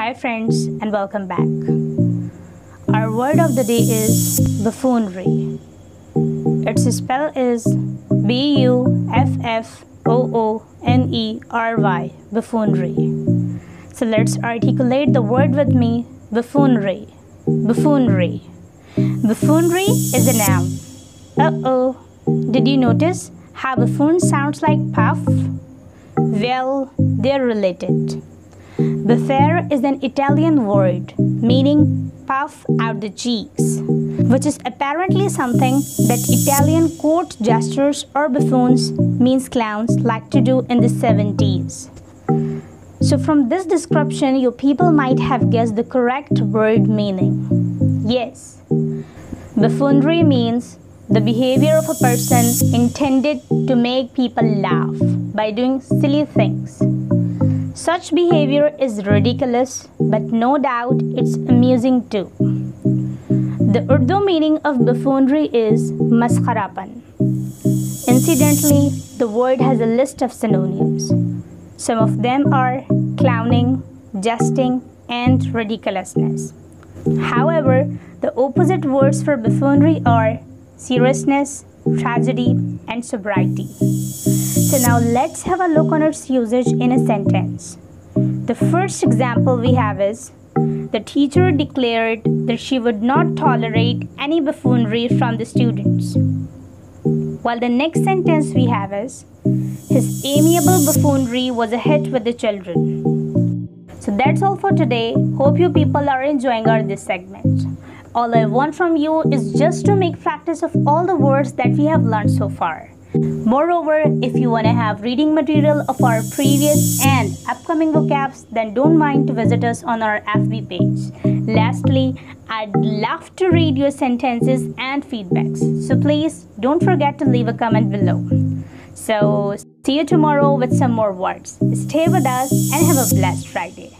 Hi friends and welcome back. Our word of the day is buffoonery. Its spell is buffoonery, buffoonery. So let's articulate the word with me, buffoonery. Buffoonery. Buffoonery is a noun. Uh-oh, did you notice how buffoon sounds like puff? Well, they're related. Buffare is an Italian word meaning puff out the cheeks, which is apparently something that Italian court jesters or buffoons, means clowns, like to do in the 70s. So from this description, you people might have guessed the correct word meaning. Yes, buffoonery means the behavior of a person intended to make people laugh by doing silly things. Such behavior is ridiculous, but no doubt it's amusing too. The Urdu meaning of buffoonery is maskharapan. Incidentally, the word has a list of synonyms. Some of them are clowning, jesting, and ridiculousness. However, the opposite words for buffoonery are seriousness, tragedy, and sobriety. So now let's have a look on its usage in a sentence. The first example we have is, the teacher declared that she would not tolerate any buffoonery from the students. While the next sentence we have is, his amiable buffoonery was a hit with the children. So that's all for today. Hope you people are enjoying this segment. All I want from you is just to make practice of all the words that we have learned so far. Moreover, if you want to have reading material of our previous and upcoming vocabs, then don't mind to visit us on our FB page. Lastly, I'd love to read your sentences and feedbacks. So please don't forget to leave a comment below. So see you tomorrow with some more words. Stay with us and have a blessed Friday.